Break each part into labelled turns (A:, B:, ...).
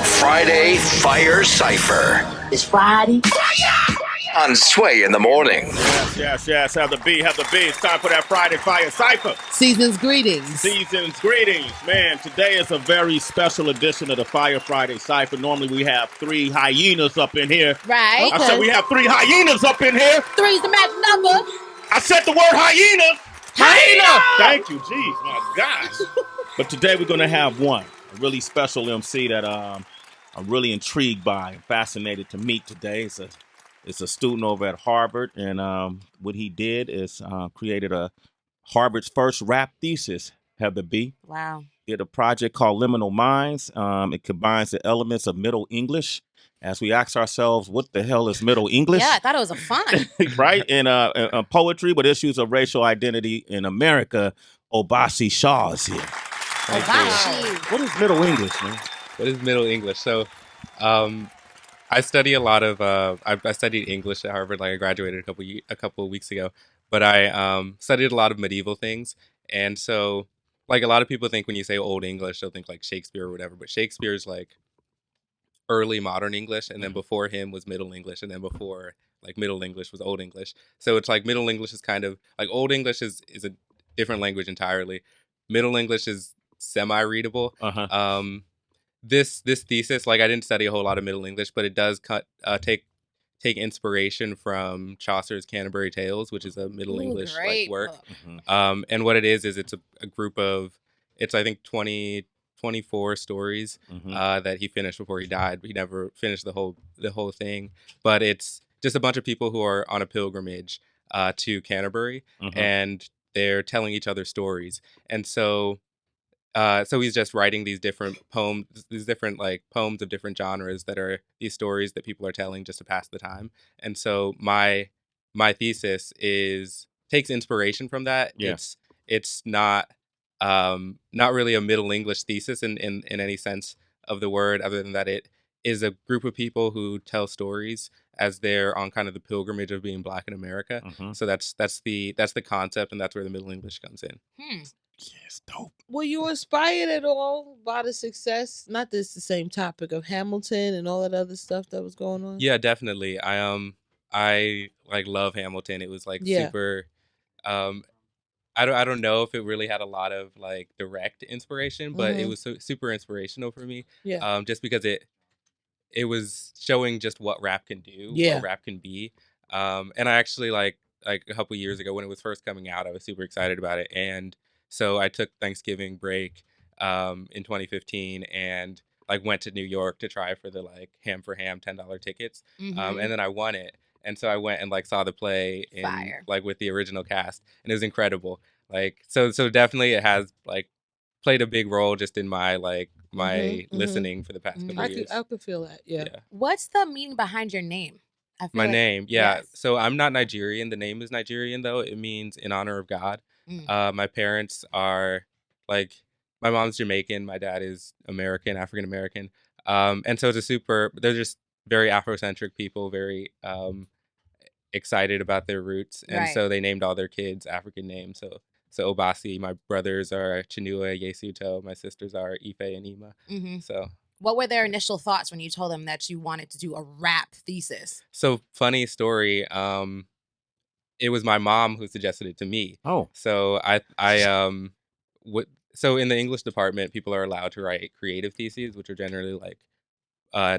A: Friday Fire Cypher.
B: It's Friday.
A: On Sway in the Morning.
C: Yes. Have the B. It's time for that Friday Fire Cypher.
D: Season's greetings.
C: Man, today is a very special edition of the Fire Friday Cypher. Normally we have 3 hyenas up in here.
E: Right.
C: I said we have 3 hyenas up in here.
E: 3's the magic number.
C: I said the word hyena. Hyena! Thank you. Jeez, my gosh. But today we're going to have one, a really special MC that I'm really intrigued by and fascinated to meet today. It's a student over at Harvard, and what he did is created Harvard's first rap thesis, Heather B.
E: Wow.
C: He did a project called Liminal Minds. It combines the elements of Middle English. As we ask ourselves, what the hell is Middle English?
E: Yeah, I thought it was a fun.
C: Right? And poetry with issues of racial identity in America, Obasi Shaw is here.
E: Obasi.
C: What is Middle English, man?
F: What is Middle English? So, I study a lot of. I studied English at Harvard. Like I graduated a couple of weeks ago, but I studied a lot of medieval things. And so, like a lot of people think when you say Old English, they'll think like Shakespeare or whatever. But Shakespeare's like early modern English, and then before him was Middle English, and then before like Middle English was Old English. So it's like Middle English is kind of like Old English is a different language entirely. Middle English is semi-readable. This thesis, like I didn't study a whole lot of Middle English, but it does take inspiration from Chaucer's Canterbury Tales, which is a Middle English like work. And what it is it's a group of, it's I think 24 stories that he finished before he died. He never finished the whole thing, but it's just a bunch of people who are on a pilgrimage to Canterbury, and they're telling each other stories. And so he's just writing these different poems, like poems of different genres that are these stories that people are telling just to pass the time. And so my thesis takes inspiration from that. Yeah. It's not really a Middle English thesis in any sense of the word, other than that it is a group of people who tell stories as they're on kind of the pilgrimage of being Black in America. So that's the concept, and that's where the Middle English comes in.
C: Yes, dope.
D: Were you inspired at all by the success? Not this the same topic of Hamilton and all that other stuff that was going on?
F: Yeah, definitely. I like love Hamilton. It was like super. I don't know if it really had a lot of like direct inspiration, but it was super inspirational for me. Yeah. Just because it was showing just what rap can do, what rap can be. And I actually like a couple years ago when it was first coming out, I was super excited about it, and so I took Thanksgiving break in 2015 and like went to New York to try for the like Ham for Ham $10 tickets. And then I won it. And so I went and like saw the play in like with the original cast, and it was incredible. Like so definitely it has like played a big role just in my like listening for the past couple of years.
D: I could feel that. Yeah.
E: What's the meaning behind your name?
F: My name, Yes. So I'm not Nigerian. The name is Nigerian though. It means in honor of God. My parents are like, my mom's Jamaican, my dad is African American. And so they're just very Afrocentric people, very excited about their roots. And so they named all their kids African names. So Obasi, my brothers are Chinua, Yesuto, my sisters are Ife and Ima. So
E: what were their initial thoughts when you told them that you wanted to do a rap thesis?
F: So funny story. It was my mom who suggested it to me. Oh, so so in the English department, people are allowed to write creative theses, which are generally like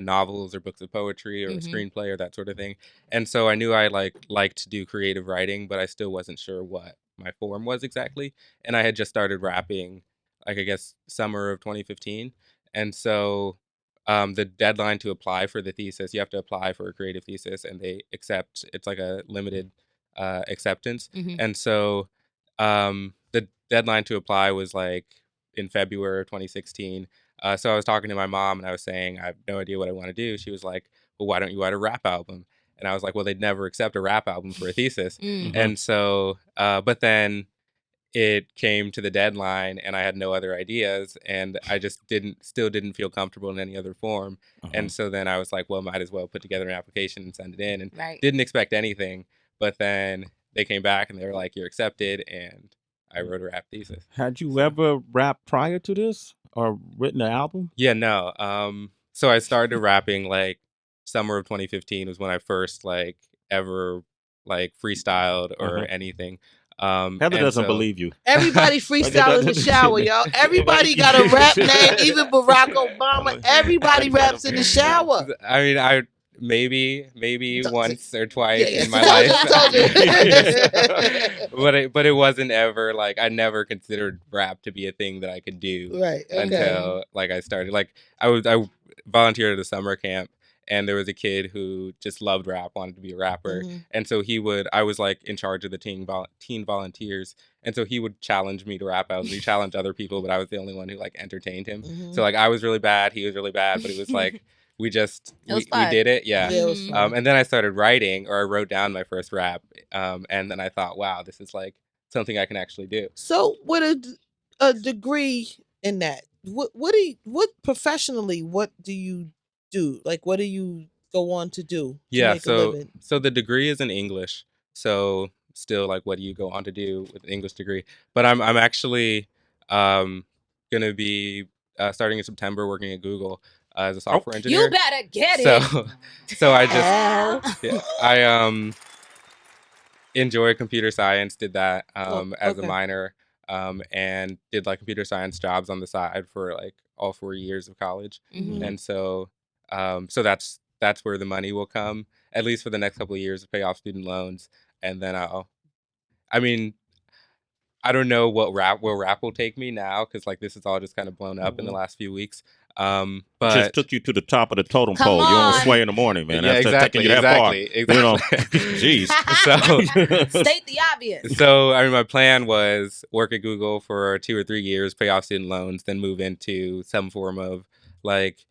F: novels or books of poetry or a screenplay or that sort of thing. And so I knew I liked to do creative writing, but I still wasn't sure what my form was exactly. And I had just started rapping, like I guess summer of 2015. And so the deadline to apply for the thesis, you have to apply for a creative thesis, and they accept. It's like a limited acceptance. And so the deadline to apply was like in February of 2016. So I was talking to my mom and I was saying, I have no idea what I want to do. She was like, well, why don't you write a rap album? And I was like, well, they'd never accept a rap album for a thesis. And so, but then it came to the deadline and I had no other ideas, and I just still didn't feel comfortable in any other form. And so then I was like, well, might as well put together an application and send it in, and didn't expect anything. But then they came back and they were like, you're accepted. And I wrote a rap thesis.
C: Had you ever rapped prior to this or written an album?
F: Yeah, no. so I started rapping like summer of 2015 was when I first like ever like freestyled or anything.
C: Heather
F: and
C: doesn't
F: so
C: believe you.
D: Everybody freestyle in the shower, y'all. Everybody got a rap name, even Barack Obama. Everybody raps in the shower.
F: I mean, I maybe once or twice
D: Yeah,
F: in my
D: told
F: life,
D: you.
F: but it wasn't ever like I never considered rap to be a thing that I could do
D: Right. Okay.
F: until like I started. Like I volunteered at a summer camp, and there was a kid who just loved rap, wanted to be a rapper, and so I was like in charge of the teen volunteers, and so he would challenge me to rap. He challenged other people, but I was the only one who like entertained him. So like I was really bad, he was really bad, but it was like we did it, yeah.
D: Yeah, it was fun.
F: And then I started writing, or I wrote down my first rap, and then I thought, wow, this is like something I can actually do.
D: So with a degree in that, what professionally, what do you do? Like, what do you go on to do?
F: Yeah,
D: make a living?
F: so the degree is in English. So still, like, what do you go on to do with an English degree? But I'm actually gonna be starting in September working at Google as a software engineer.
E: You better get
F: So so I just
D: Yeah.
F: I enjoy computer science. Did that as a
D: okay.
F: minor, and did like computer science jobs on the side for like all 4 years of college. And so so that's where the money will come, at least for the next couple of years, to pay off student loans. And then I mean, I don't know where rap will take me now, because like this is all just kind of blown up in the last few weeks. But
C: Just took you to the top of the totem
E: Come
C: pole. You don't
E: on.
C: sway in the morning, man.
F: Yeah,
C: That's
F: exactly,
C: taking you that far.
F: exactly.
C: You know, jeez.
F: So
E: State the obvious.
F: so I mean, my plan was work at Google for 2 or 3 years, pay off student loans, then move into some form of like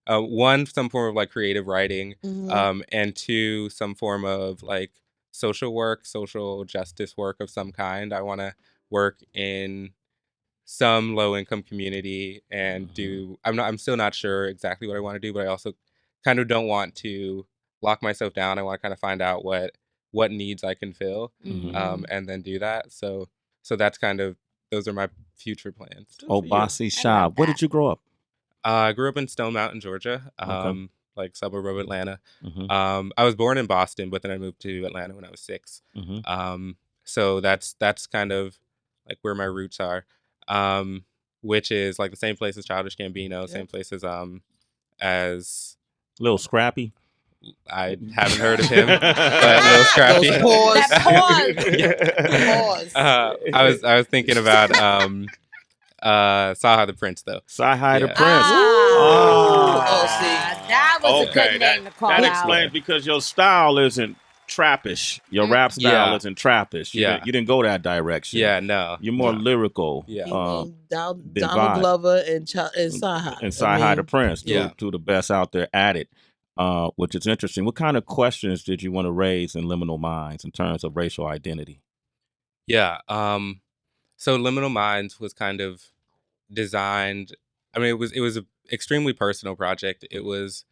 F: some form of like creative writing, and two, some form of like social work, social justice work of some kind. I want to work in some low income community and I'm still not sure exactly what I want to do, but I also kind of don't want to lock myself down. I want to kind of find out what needs I can fill, and then do that. So that's kind of, those are my future plans.
C: Obasi Shaw. Where did you grow up?
F: I grew up in Stone Mountain, Georgia, like suburb of Atlanta.
C: Mhm.
F: I was born in Boston, but then I moved to Atlanta when I was 6. So that's kind of like where my roots are, which is like the same place as Childish Gambino, same place as
C: Little Scrappy.
F: I haven't heard of him, but Lil Scrappy.
D: Those pause.
E: That
D: Pause.
F: I was thinking about Saha the Prince, though.
C: Saha the
F: Yeah.
C: Prince.
E: That was a good name to call
C: that
E: out.
C: explains, because your style isn't trappish. Your rap style isn't trappish. You didn't go that direction.
F: Yeah, no.
C: You're more lyrical.
F: Yeah.
D: Donald
C: vibe.
D: Glover and Saha.
C: And Saha the Prince,
F: Yeah.
C: to the best out there at it, which is interesting. What kind of questions did you want to raise in Liminal Minds in terms of racial identity?
F: Yeah. So Liminal Minds was kind of designed. I mean, it was an extremely personal project. It was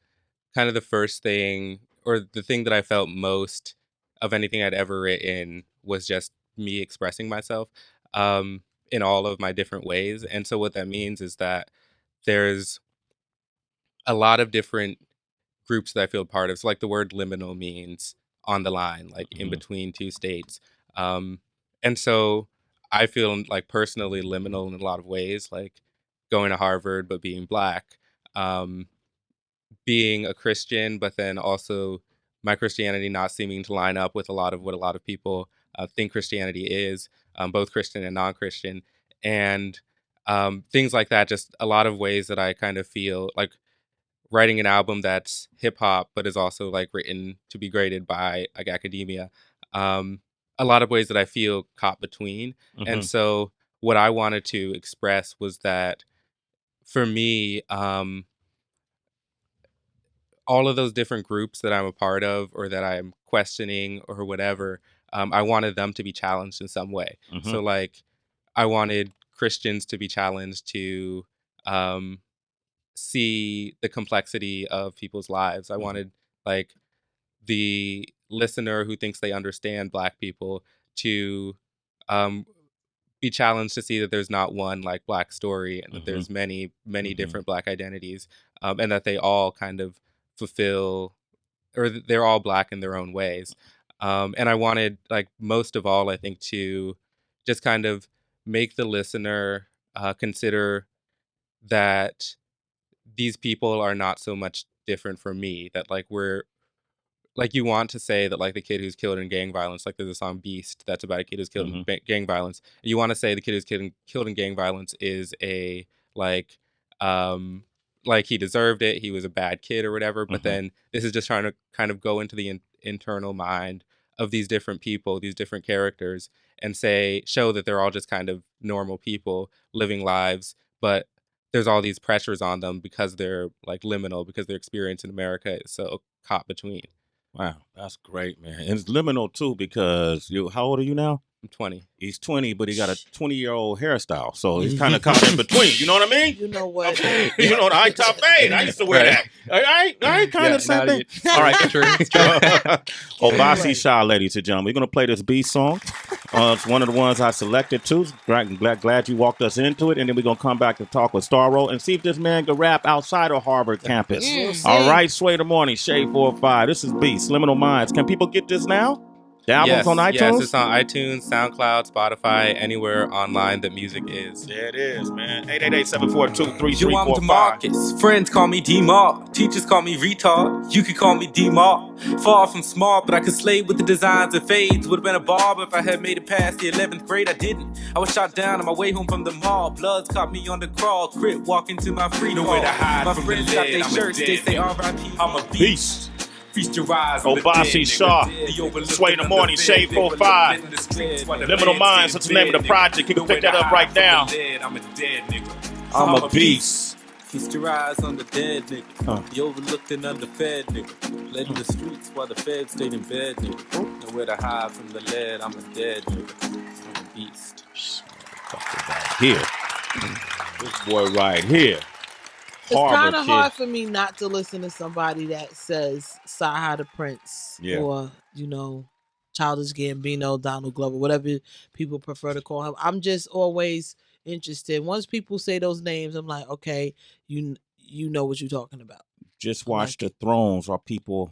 F: kind of the first thing, or the thing that I felt most of anything I'd ever written, was just me expressing myself in all of my different ways. And so what that means is that there's a lot of different groups that I feel part of. So like the word liminal means on the line, like in between two states. And so I feel like personally liminal in a lot of ways, like going to Harvard but being Black, being a Christian, but then also my Christianity not seeming to line up with a lot of what a lot of people think Christianity is, both Christian and non-Christian, and things like that. Just a lot of ways that I kind of feel like writing an album that's hip hop, but is also like written to be graded by like academia. A lot of ways that I feel caught between. And so what I wanted to express was that for me, all of those different groups that I'm a part of, or that I'm questioning or whatever, I wanted them to be challenged in some way. So like I wanted Christians to be challenged to see the complexity of people's lives. I wanted like the listener who thinks they understand Black people to be challenged to see that there's not one like Black story, and that there's many different Black identities. and that they all kind of fulfill, or they're all Black in their own ways. And I wanted, like, most of all, I think, to just kind of make the listener consider that these people are not so much different from me, that like we're like, you want to say that, like, the kid who's killed in gang violence, like there's a song Beast that's about a kid who's killed in gang violence. You want to say the kid who's killed in gang violence is a like like he deserved it, he was a bad kid or whatever. But then this is just trying to kind of go into the internal mind of these different people, these different characters, and show that they're all just kind of normal people living lives, but there's all these pressures on them because they're like liminal, because their experience in America is so caught between.
C: Wow, that's great, man. And it's liminal too, because how old are you now?
F: I'm 20.
C: He's 20, but he got a 20-year-old hairstyle, so he's kind of caught in between. You know what I mean?
D: You know what?
C: You know the high top fade. I used to wear that. I kind of same thing. All right,
F: True.
C: Obasi Shaw, ladies and gentlemen, we're gonna play this B song. It's one of the ones I selected too. Glad you walked us into it, and then we're gonna come back to talk with Starro and see if this man can rap outside of Harvard campus. All right, Sway the Morning, Shade 4-5. This is Beast, Liminal Minds. Can people get this now? The album's on iTunes?
F: Yes, it's on iTunes, SoundCloud, Spotify, anywhere online that music is.
C: There it is, man. 888-742-3345.
B: Yo, I'm DeMarcus. Friends call me D-Mark. Teachers call me retard. You could call me D-Mark. Far from smart, but I could slay with the designs and fades. Would've been a barber if I had made it past the 11th grade. I didn't. I was shot down on my way home from the mall. Bloods caught me on the crawl. Crip walking to my free Nowhere to hide my from friends the got lead. their I'm a shirts. They dead say nigga. R.I.P.
C: I'm a beast.
B: Feast your eyes on the
C: Obasi
B: dead,
C: Shaw,
B: nigga.
C: Sway in the Morning, Shade 4-5. Liminal Minds, what's the name of the project? You can pick that up right now.
B: I'm a dead nigga.
C: I'm a beast.
B: Feast your eyes on the dead nigga. The overlooked and underfed nigga. Led in the streets while the feds stayed in bed nigga. Nowhere to hide from the lead. I'm a dead nigga. I'm a beast.
C: Here. This boy right here.
D: It's kind of hard for me not to listen to somebody that says Sahara the Prince or, you know, Childish Gambino, Donald Glover, whatever people prefer to call him. I'm just always interested. Once people say those names, I'm like, okay, you know what you're talking about.
C: Just watch the thrones where people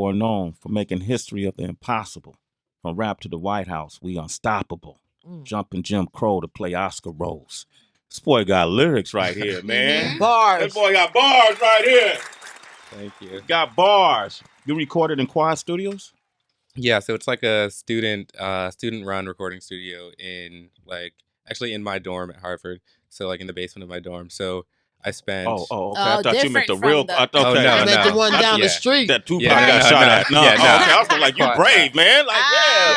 C: are known for making history of the impossible. From rap to the White House, we unstoppable. Jumping Jim Crow to play Oscar roles. This boy got lyrics right here, man.
D: Bars.
C: This boy got bars right here.
F: Thank you.
C: Got bars. You recorded in Quad Studios?
F: Yeah, so it's like a student run recording studio in actually in my dorm at Harvard. So like in the basement of my dorm. So I spent
C: okay. I thought you meant the real.
F: no,
D: I meant the one down the street.
C: That Tupac got shot at. No,
F: Yeah,
C: okay. I was like, you brave, man. Like,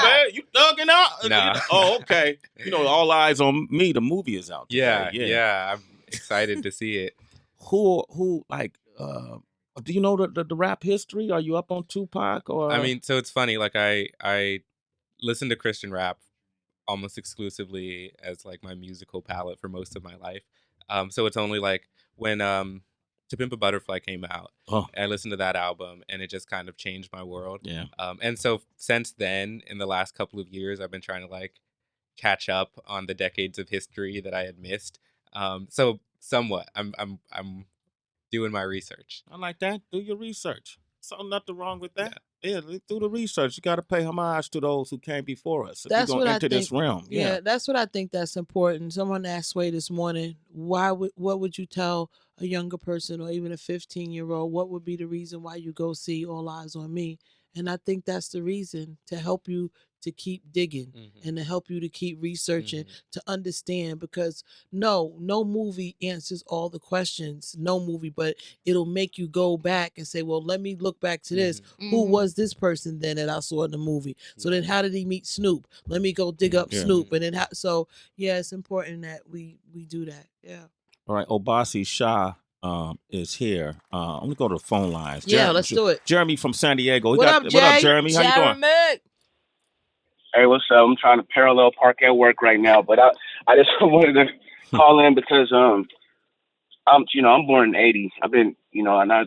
C: man, you thugging out.
F: Nah.
C: Oh, okay. You know, All Eyes on Me. The movie is out.
F: Yeah. I'm excited to see it.
C: Who like? Do you know the rap history? Are you up on Tupac or?
F: I mean, so it's funny. Like I listen to Christian rap almost exclusively as like my musical palette for most of my life. So it's only like when To Pimp a Butterfly came out, I listened to that album and it just kind of changed my world.
C: Yeah.
F: And so since then, in the last couple of years, I've been trying to like catch up on the decades of history that I had missed. So somewhat, I'm doing my research.
C: I like that. Do your research. So nothing wrong with that. Yeah, do the research. You got to pay homage to those who came before us. If
D: That's
C: you're
D: what
C: gonna
D: I
C: enter
D: think.
C: this realm.
D: Yeah, that's what I think that's important. Someone asked Sway this morning, what would you tell a younger person or even a 15-year-old? What would be the reason why you go see All Eyes on Me? And I think that's the reason, to help you to keep digging and to help you to keep researching, to understand, because no movie answers all the questions, no movie, but it'll make you go back and say, well, let me look back to this. Who was this person then that I saw in the movie? So then how did he meet Snoop? Let me go dig up Snoop. And then it's important that we do that. Yeah.
C: All right, Obasi Shaw is here. I'm gonna go to the phone lines.
D: Yeah, let's do it.
C: Jeremy from San Diego.
D: What up,
C: Jeremy? How you doing?
G: Hey, what's up? I'm trying to parallel park at work right now, but I just wanted to call in because I'm born in '80. I've been and I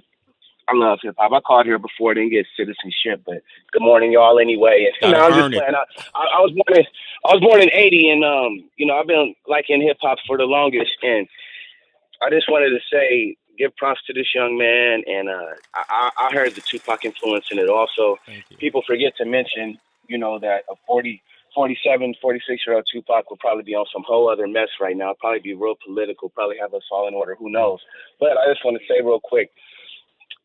G: love hip hop. I called here before, didn't get citizenship, but good morning, y'all. Anyway, I'm just playing. I was born in '80, and I've been liking hip hop for the longest, and I just wanted to say, give props to this young man, and I heard the Tupac influence in it also.
F: Thank you.
G: People forget to mention, that a 47, 46-year-old Tupac would probably be on some whole other mess right now, probably be real political, probably have us all in order, who knows. But I just want to say real quick,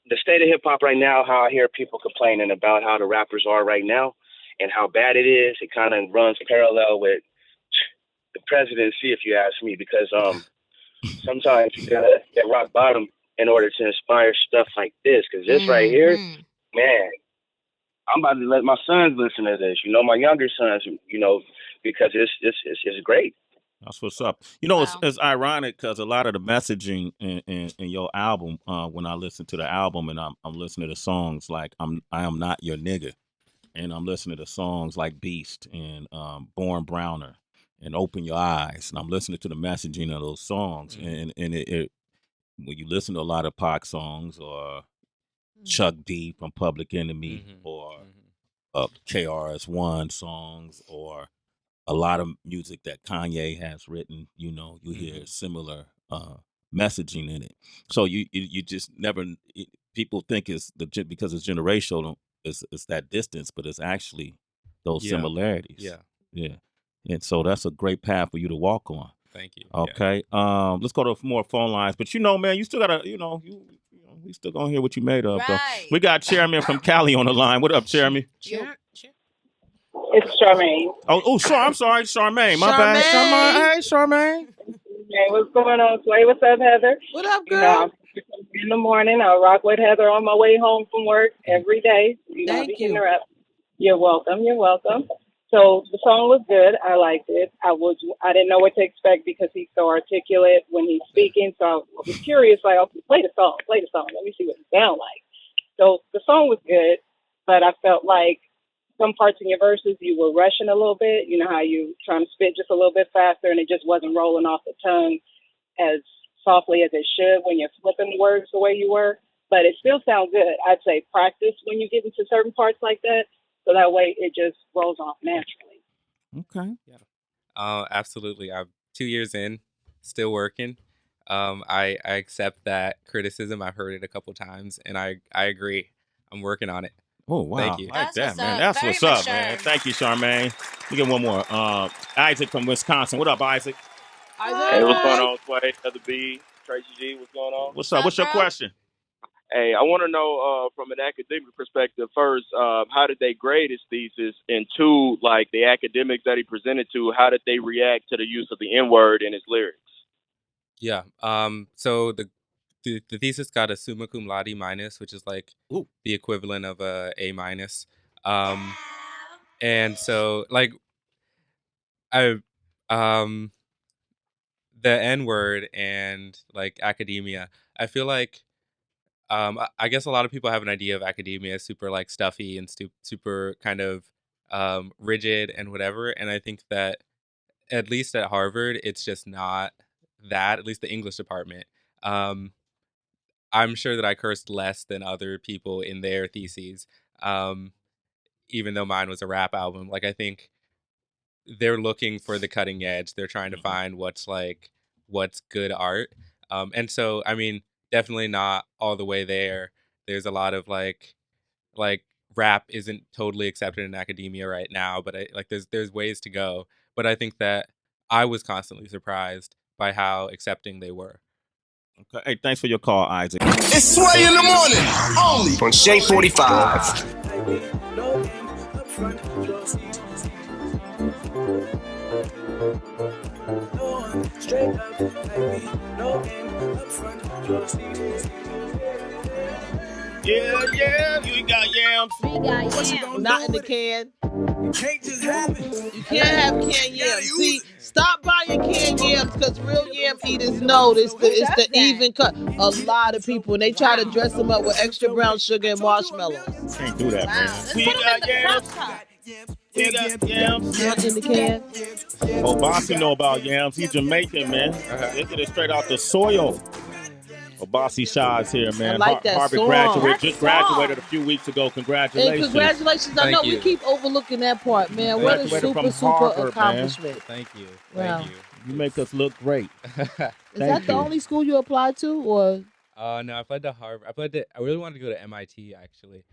G: the state of hip-hop right now, how I hear people complaining about how the rappers are right now and how bad it is, it kind of runs parallel with the presidency, if you ask me, because sometimes you gotta get rock bottom in order to inspire stuff like this. Because this right here, man, I'm about to let my sons listen to this. My younger sons, because it's great.
C: That's what's up. It's ironic because a lot of the messaging in your album, when I listen to the album and I'm listening to songs like I Am Not Your Nigga, and I'm listening to songs like Beast and Born Browner and Open Your Eyes, and I'm listening to the messaging of those songs, and it when you listen to a lot of Pac songs or Chuck D from Public Enemy or KRS-One songs or a lot of music that Kanye has written, you hear similar messaging in it. So you just never people think it's because it's generational, it's that distance, but it's actually those similarities. Yeah. And so that's a great path for you to walk on.
F: Thank you.
C: Okay. Let's go to more phone lines. But man, you still gotta, we still gonna hear what you made of. Though. We got Chairman from Cali on the line. What up, Chairman?
H: It's Charmaine.
C: Oh, sure. I'm sorry, Charmaine. My bad. Charmaine. Hey, Charmaine.
H: Hey, what's going on, Sway? What's up, Heather?
D: What up, girl?
H: In the morning, I rock with Heather on my way home from work every day.
D: Thank you.
H: Her up. You're welcome. So the song was good. I liked it. I didn't know what to expect because he's so articulate when he's speaking. So I was curious, like, okay, play the song. Let me see what it sounds like. So the song was good, but I felt like some parts in your verses you were rushing a little bit. You know how you trying to spit just a little bit faster and it just wasn't rolling off the tongue as softly as it should when you're flipping the words the way you were. But it still sounds good. I'd say practice when you get into certain parts like that. So that way it just rolls off naturally.
C: Okay.
F: Yeah. Absolutely. I'm 2 years in, still working. I accept that criticism. I've heard it a couple times, and I agree. I'm working on it.
C: Oh, wow.
F: Thank you.
C: Like
E: That's
C: that,
E: what's
C: man.
E: up.
C: That's
E: Very
C: what's up,
E: mature.
C: man. Thank you, Charmaine. We get one more. Isaac from Wisconsin. What up, Isaac?
I: Hey, what's going on, Sway? Other B, Tracy G, what's going on?
C: What's up? What's your
E: bro?
C: question?
I: Hey, I want to know from an academic perspective, first, how did they grade his thesis? And two, like the academics that he presented to, how did they react to the use of the N-word in his lyrics?
F: Yeah. So the thesis got a summa cum laude minus, which is like the equivalent of a A minus. And so like the N-word and like academia, I feel like I guess a lot of people have an idea of academia as super like stuffy and super kind of rigid and whatever. And I think that at least at Harvard, it's just not that, at least the English department. I'm sure that I cursed less than other people in their theses, even though mine was a rap album. Like, I think they're looking for the cutting edge. They're trying to find what's good art. And so, I mean, definitely not all the way there. There's a lot of like rap isn't totally accepted in academia right now, but there's ways to go. But I think that I was constantly surprised by how accepting they were.
C: Okay. Hey, thanks for your call, Isaac.
A: It's Sway in the morning, only on Shea 45.
C: Yeah, you got yams.
D: Not in the can. You can't have canned yams. See, stop buying canned yams because real yam eaters know it's the even cut. A lot of people, and they try to dress them up with extra brown sugar and marshmallows.
C: Can't do that, man. We got yams. We got yams.
D: Not in the can.
C: Obasi know about yams. He's Jamaican, man. They get it straight out the soil. Obasi Shaw is here, man.
D: I like that
C: Harvard
D: song.
C: graduate, just
E: That
C: graduated a few weeks ago. Congratulations.
D: And congratulations. I
F: Thank
D: know
F: you.
D: we keep overlooking that part, man. What a
C: Graduated
D: super
C: from Harvard, man.
D: accomplishment.
F: Thank you.
D: Wow.
F: Thank you.
C: You make us look great.
D: Is that the only school you applied to, or?
F: No, I applied to Harvard. I really wanted to go to MIT actually,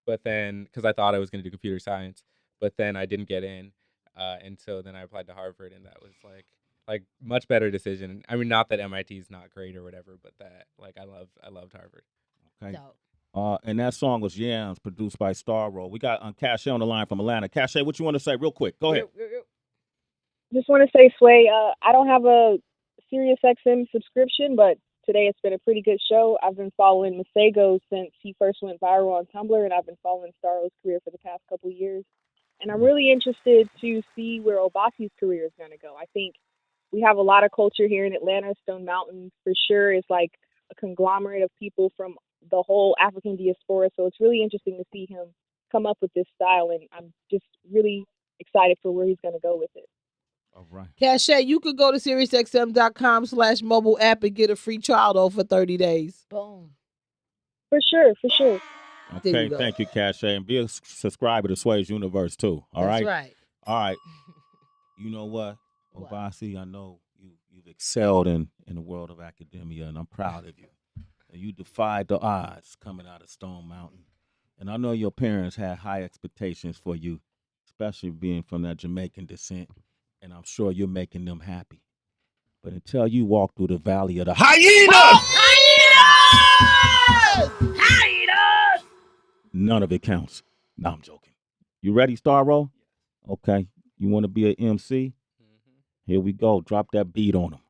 F: but then because I thought I was going to do computer science, but then I didn't get in, and so then I applied to Harvard, and that was like much better decision. I mean, not that MIT is not great or whatever, but that like I loved Harvard.
C: Okay.
E: Dope.
C: And that song was Yams, produced by Starro. We got Cache on the line from Atlanta. Cache, what you want to say real quick? Go ahead.
H: Just want to say, Sway, I don't have a SiriusXM subscription, but today it's been a pretty good show. I've been following Masego since he first went viral on Tumblr, and I've been following Starro's career for the past couple of years. And I'm really interested to see where Obasi's career is going to go. I think we have a lot of culture here in Atlanta. Stone Mountain, for sure, is like a conglomerate of people from the whole African diaspora. So it's really interesting to see him come up with this style, and I'm just really excited for where he's going to go with it.
C: All right.
D: Cache, you could go to SiriusXM.com/mobile app and get a free trial though for 30 days.
E: Boom.
H: For sure.
C: Okay, thank you, Cache. And be a subscriber to Sway's Universe, too. All right?
D: That's right.
C: All right. You know what, Obasi, I know you've excelled in the world of academia, and I'm proud of you. And you defied the odds coming out of Stone Mountain. And I know your parents had high expectations for you, especially being from that Jamaican descent. And I'm sure you're making them happy. But until you walk through the valley of the hyenas! None of it counts. No, I'm joking. You ready, Starro? Okay. You want to be an MC? Here we go. Drop that beat on him.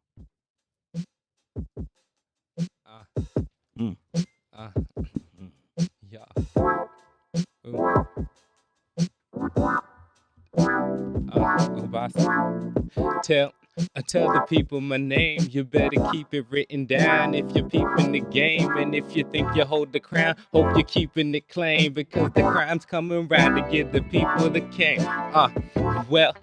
F: Yeah. Obasi. Tell the people my name. You better keep it written down if you're peeping the game. And if you think you hold the crown, hope you're keeping it clean, because the crime's coming round to give the people the king. Well,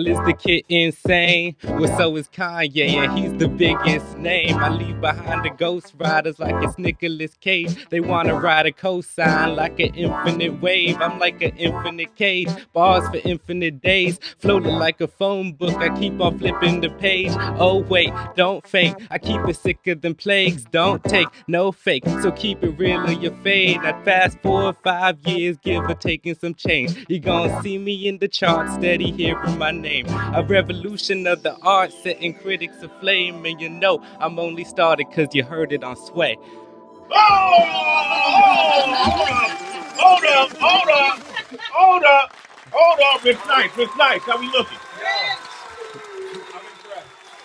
F: is the kid insane? Well, so is Kanye, and he's the biggest name. I leave behind the Ghost Riders like it's Nicolas Cage. They wanna ride a cosign like an infinite wave. I'm like an infinite cage, bars for infinite days, floating like a phone book. I keep on flipping the page. Oh wait, don't fake. I keep it sicker than plagues. Don't take no fake, so keep it real or you fade. I'd fast 4 or 5 years, give or taking some change. You gon' see me in the charts, steady hearing my name. A revolution of the art, setting critics aflame. And you know I'm only started cause you heard it on Sway.
C: Hold up. Rich Nice. How we looking?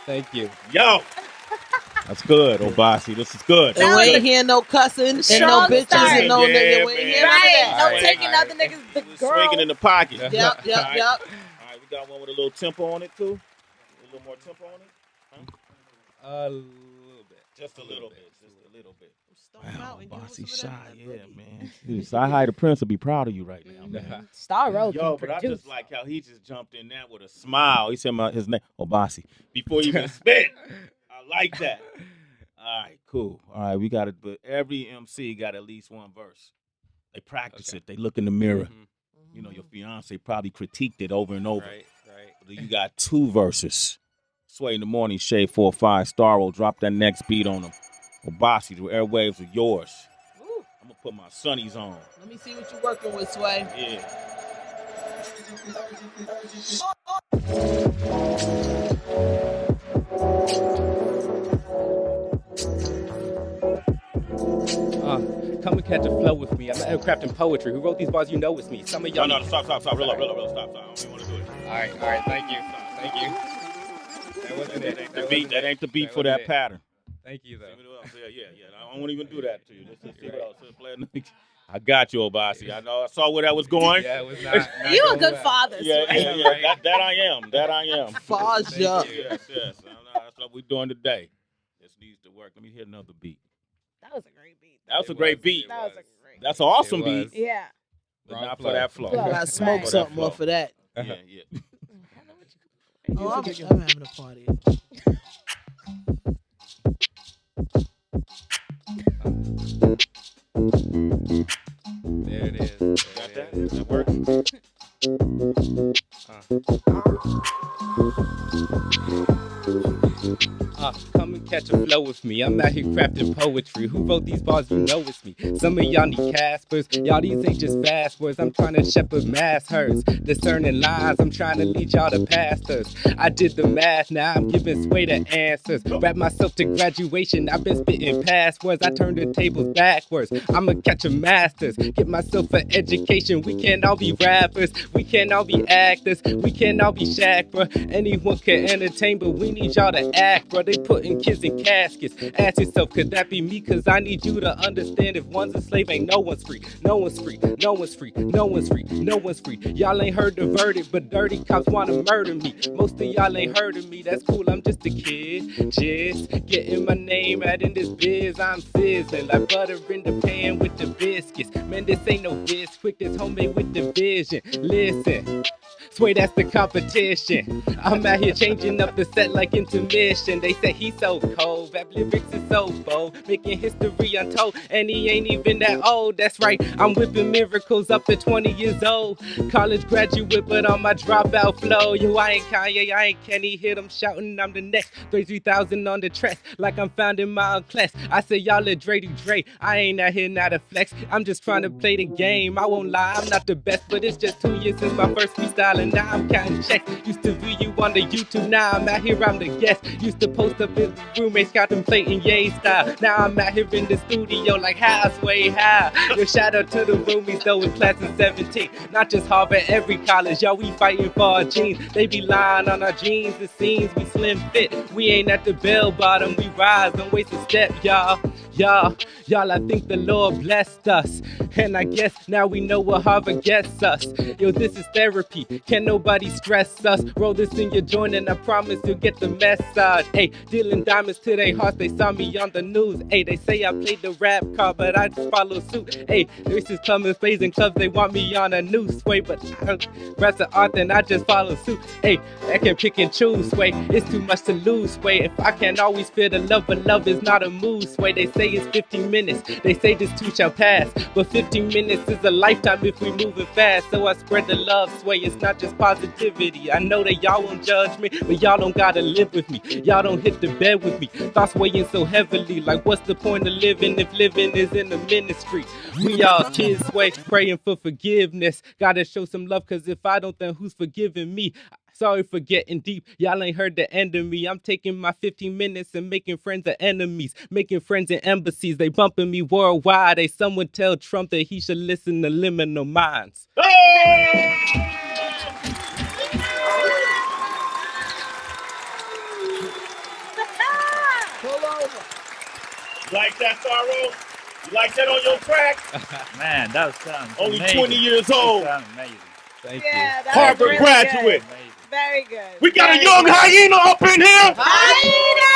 F: Thank you.
C: Yo. That's good, Obasi. This is good.
D: And we ain't hearing no cussing and no bitches and no nigga. We ain't hearing none of that.
E: No taking other niggas, the girl.
C: Swinging in the pocket.
D: Yep.
C: All right, we got one with a little tempo on it, too. A little more tempo on it.
F: A little bit.
C: Just a little bit.
D: Wow,
C: Obasi Shaw, man. Dude, Sci-Hi the Prince will be proud of you right now, man.
E: Starro.
C: Yo, but I just like how he just jumped in there with a smile. He said his name, Obasi, before he even spit. I like that. All right, cool. All right, we got it. But every MC got at least one verse. They practice it. They look in the mirror. You know, your fiance probably critiqued it over and over.
F: Right.
C: But you got 2 verses. Sway in the morning, Shade 4-5, Starro, drop that next beat on him. Obasi, the airwaves are yours.
D: Ooh.
C: I'm going to put my sunnies on.
D: Let me see what you're working with, Sway.
C: Yeah.
F: Come and catch a flow with me. I'm an aircraft in poetry. Who wrote these bars? You know it's me. Some of y'all.
C: No, stop. Real up. Stop. I don't even want to do it.
F: All right. Thank you. That wasn't it.
C: That ain't the beat for that pattern.
F: Thank you, though.
C: Yeah. I won't even do that to you. Let's see what else. I got you, Obasi. I know. I saw where that was going.
F: Yeah, it was not
E: You a good father.
C: Yeah. That I am.
D: Faja.
C: Yes. That's what we're doing today. This needs to work. Let me hit another beat.
E: That was a great beat.
C: That was a great beat. That's an
F: It
C: awesome
F: was.
C: beat.
E: Yeah.
C: But not for that flow.
D: I gotta smoke something more for that.
C: Yeah.
D: Oh, I'm having a party.
F: There it is.
C: Got that? That works?
F: catch a flow with me. I'm out here crafting poetry. Who wrote these bars? You know it's me. Some of y'all need Caspers. Y'all, these ain't just fast words. I'm trying to shepherd mass herds. Discerning lines, I'm trying to lead y'all to pastors. I did the math, now I'm giving sway to answers. Rap myself to graduation. I've been spitting passwords. I turned the tables backwards. I'ma catch a masters. Get myself an education. We can't all be rappers. We can't all be actors. We can't all be Shaq, bro. Anyone can entertain, but we need y'all to act, bro. They putting kids in caskets. Ask yourself, could that be me? Cause I need you to understand, if one's a slave, ain't no one's free. No one's free. No one's free. No one's free. No one's free. Y'all ain't heard the verdict, but dirty cops wanna murder me. Most of y'all ain't heard of me. That's cool, I'm just a kid. Just getting my name out in this biz. I'm sizzling like butter in the pan with the biscuits. Man, this ain't no biscuit. This homemade with the vision. Listen. Sway, that's the competition. I'm out here changing up the set like intermission. They say he's so cold, rap lyrics is so bold, making history untold, and he ain't even that old. That's right, I'm whipping miracles up to 20 years old. College graduate, but on my dropout flow. Yo, I ain't Kanye, I ain't Kenny. Hear them shouting, I'm the next. 33,000 on the track, like I'm found in my own class. I say y'all let Dre do Dre. I ain't out here not a flex. I'm just trying to play the game. I won't lie, I'm not the best, but it's just 2 years since my first freestyle, and now I'm counting checks. Used to view you on the YouTube, now I'm out here, I'm the guest. Used to post up in the roommates contemplating yay style. Now I'm out here in the studio like Sway, how? Yo, shout out to the roomies though in class of 17. Not just Harvard, every college, y'all, we fighting for our jeans. They be lying on our jeans, it seems we slim fit. We ain't at the bell bottom, we rise, don't waste a step, y'all. Y'all, I think the Lord blessed us. And I guess now we know what Harvard gets us. Yo, this is therapy, can't nobody stress us. Roll this in your joint and I promise you'll get the message. Hey, dealing diamonds to their hearts, they saw me on the news. Hey, they say I played the rap card, but I just follow suit. Hey, this is coming plays in clubs, they want me on a new sway, but rap's an art, then I just follow suit. Hey, I can pick and choose, sway. It's too much to lose, sway. If I can't always feel the love, but love is not a mood, sway. They say it's 15 minutes, they say this too shall pass, but 15 minutes is a lifetime if we moving fast. So I spread the love, sway. It's not just positivity. I know that y'all won't judge me, but y'all don't gotta live with me. Y'all don't hit the bed with me. Thoughts weighing so heavily, like what's the point of living if living is in the ministry? We all kids, sway, praying for forgiveness. Gotta show some love, cause if I don't, then who's forgiving me? Sorry for getting deep, y'all ain't heard the end of me. I'm taking my 15 minutes and making friends of enemies, making friends in embassies. They bumping me worldwide. They someone tell Trump that he should listen to Liminal Minds.
C: Like that, Sorrow? You like that on your track?
J: Man, that sounds
C: Only
J: amazing.
C: 20 years old.
J: That sounds amazing.
F: Thank
K: Yeah,
F: you.
K: that
C: Harvard
K: was really
C: graduate.
K: good. Very good.
C: We got
K: Very
C: a young
K: good.
C: hyena up in here.
K: Hyena!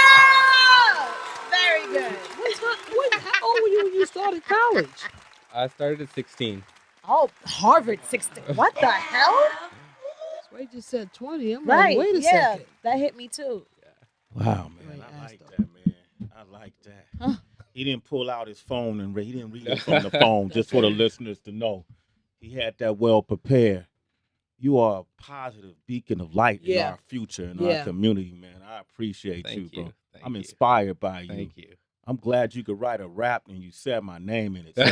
K: Very good.
D: How old were you when you started college?
F: I started at 16.
K: Oh, Harvard 16. What the hell?
D: Sway just said 20. I'm
K: Right.
D: like, wait a
K: yeah,
D: second.
K: that hit me too.
C: Wow, man, I like that, man. I like that.
K: Huh.
C: He didn't pull out his phone and he didn't read it from the phone, just for the listeners to know. He had that well prepared. You are a positive beacon of light in our future, in our community, man. I appreciate you, bro. I'm inspired by you.
F: Thank you.
C: I'm glad you could write a rap and you said my name in it. So,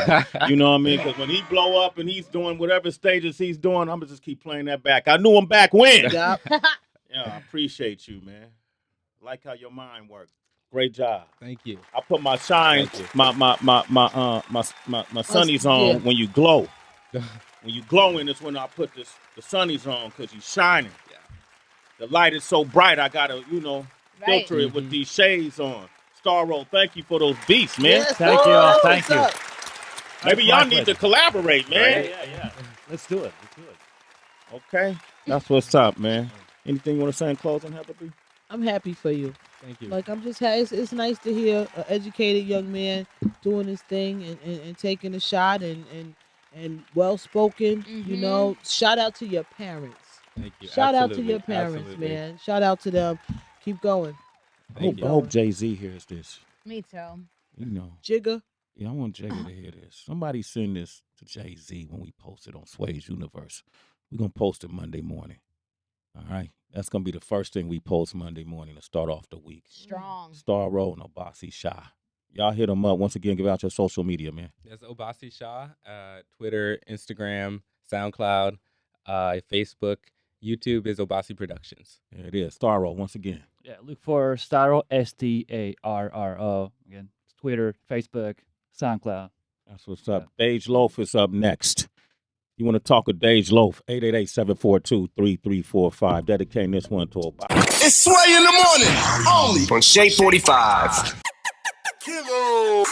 C: you know what I mean? Because when he blow up and he's doing whatever stages he's doing, I'm going to just keep playing that back. I knew him back when.
D: Yep.
C: Yeah, I appreciate you, man. Like how your mind works. Great job.
F: Thank you.
C: I put my shine, my sunnies on when you glow. When you glowing, it's when I put the sunnies on because you shining. Yeah. The light is so bright, I gotta, filter it with these shades on. Starro, thank you for those beats, man.
J: Yes, thank you all. Thank you.
C: Maybe y'all need to collaborate, man.
J: Yeah. Let's do it.
C: Okay. That's what's up, man. Anything you want to say in closing, Heather B?
D: I'm happy for you.
F: Thank you.
D: Like, I'm just it's nice to hear an educated young man doing his thing and taking a shot and well-spoken, Shout out to your parents.
F: Thank you.
D: Shout out to your parents, man. Shout out to them. Keep going.
C: I hope Jay-Z hears this.
E: Me too.
D: Jigga.
C: Yeah, I want Jigga to hear this. Somebody send this to Jay-Z when we post it on Sway's Universe. We're going to post it Monday morning. All right. That's going to be the first thing we post Monday morning to start off the week.
E: Strong.
C: Star Roll and Obasi Shaw. Y'all hit them up. Once again, give out your social media, man.
F: There's Obasi Shaw, Twitter, Instagram, SoundCloud, Facebook. YouTube is Obasi Productions.
C: There it is. Star Roll, once again.
J: Yeah, look for Starro, Starro. Again, Twitter, Facebook, SoundCloud.
C: That's what's up. Dage Loaf is up next. You want to talk with Dage Loaf? 888-742-3345. Dedicating this one to Obasi.
A: It's Sway in the morning, only on Shade 45. Kilo.